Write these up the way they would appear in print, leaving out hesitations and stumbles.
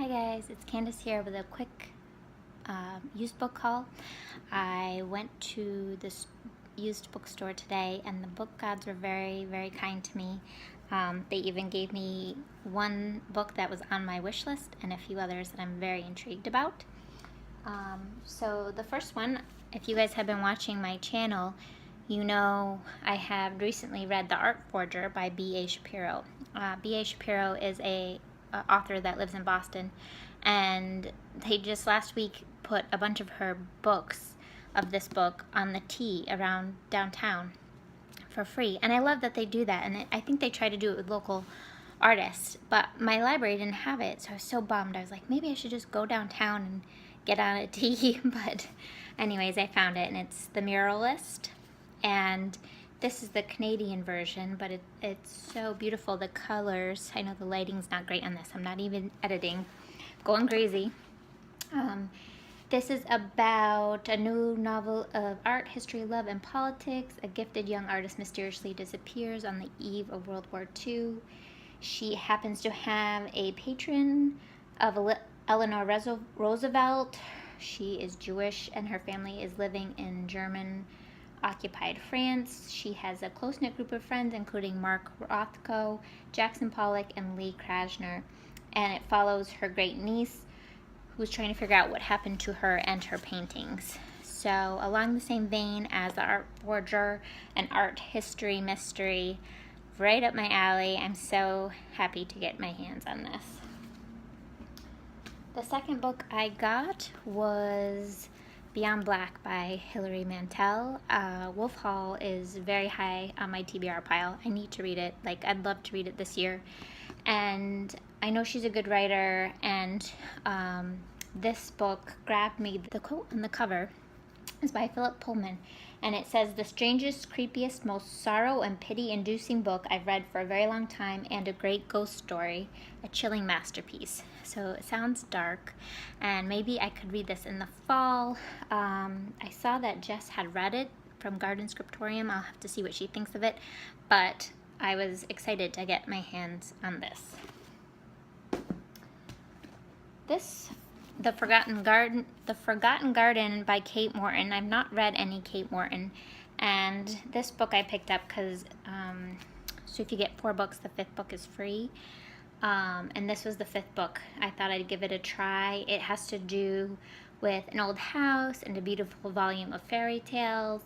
Hi guys, it's Candace here with a quick used book haul. I went to this used bookstore today and the book gods were very kind to me. They even gave me one book that was on my wish list and a few others that I'm very intrigued about. So the first one, if you guys have been watching my channel, you know I have recently read The Art Forger by B.A. Shapiro. B.A. Shapiro is a author that lives in Boston, and they just last week put a bunch of her books of this book on the T around downtown for free, and I love that they do that, and I think they try to do it with local artists, but my library didn't have it, so I was so bummed. I was like, maybe I should just go downtown and get on a T, but anyways, I found it, and it's The Muralist, and this is the Canadian version, but it's so beautiful. The colors, I know the lighting's not great on this. I'm not even editing. Going crazy. This is about a new novel of art, history, love, and politics. A gifted young artist mysteriously disappears on the eve of World War II. She happens to have a patron of Eleanor Roosevelt. She is Jewish, and her family is living in German-occupied France. She has a close-knit group of friends, including Mark Rothko, Jackson Pollock, and Lee Krasner. And it follows her great niece, who's trying to figure out what happened to her and her paintings. So, along the same vein as The Art Forger, an art history mystery, right up my alley. I'm so happy to get my hands on this. The second book I got was Beyond Black by Hilary Mantel. Wolf Hall is very high on my TBR pile. I need to read it. I'd love to read it this year. And I know she's a good writer, and this book grabbed me. The quote on the cover is by Philip Pullman, and it says, "The strangest, creepiest, most sorrow and pity-inducing book I've read for a very long time, and a great ghost story, a chilling masterpiece." So it sounds dark, and maybe I could read this in the fall. I saw that Jess had read it from Garden Scriptorium. I'll have to see what she thinks of it, but I was excited to get my hands on this. The Forgotten Garden by Kate Morton. I've not read any Kate Morton, and this book I picked up because so if you get 4 books, the 5th book is free, and this was the 5th book. I thought I'd give it a try. It has to do with an old house and a beautiful volume of fairy tales.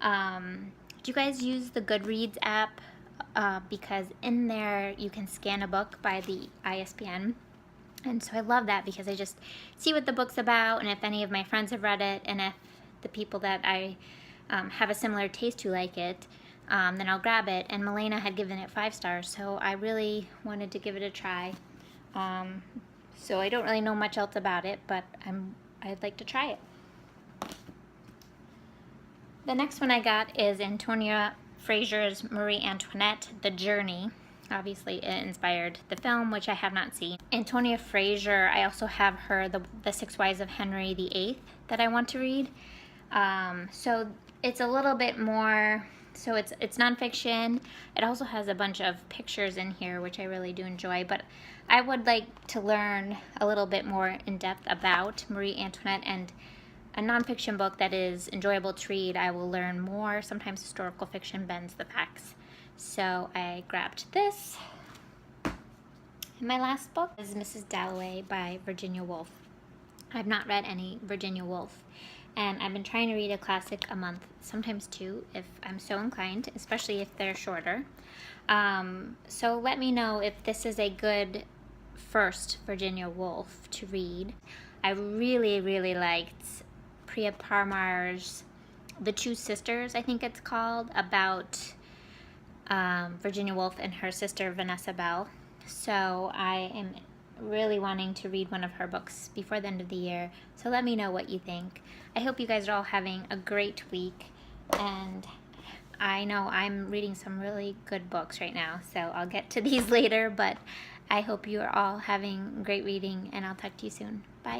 Do you guys use the Goodreads app? Because in there you can scan a book by the ISBN. And so I love that because I just see what the book's about, and if any of my friends have read it, and if the people that I have a similar taste to like it, then I'll grab it. And Milena had given it 5 stars, so I really wanted to give it a try. So I don't really know much else about it, but I'd like to try it. The next one I got is Antonia Frasier's Marie Antoinette, The Journey. Obviously, it inspired the film, which I have not seen. Antonia Frasier, I also have her, the 6 Wives of Henry VIII, that I want to read. So it's a little bit more, so it's nonfiction. It also has a bunch of pictures in here, which I really do enjoy, but I would like to learn a little bit more in depth about Marie Antoinette, and a nonfiction book that is enjoyable to read, I will learn more. Sometimes historical fiction bends the facts. So I grabbed this. And my last book is Mrs. Dalloway by Virginia Woolf. I've not read any Virginia Woolf, and I've been trying to read a classic a month, sometimes 2, if I'm so inclined, especially if they're shorter. So let me know if this is a good first Virginia Woolf to read. I really liked Priya Parmar's The Two Sisters, I think it's called, about Virginia Woolf and her sister Vanessa Bell. So I am really wanting to read one of her books before the end of the year. So let me know what you think. I hope you guys are all having a great week, and I know I'm reading some really good books right now, so I'll get to these later, but I hope you are all having great reading, and I'll talk to you soon. Bye.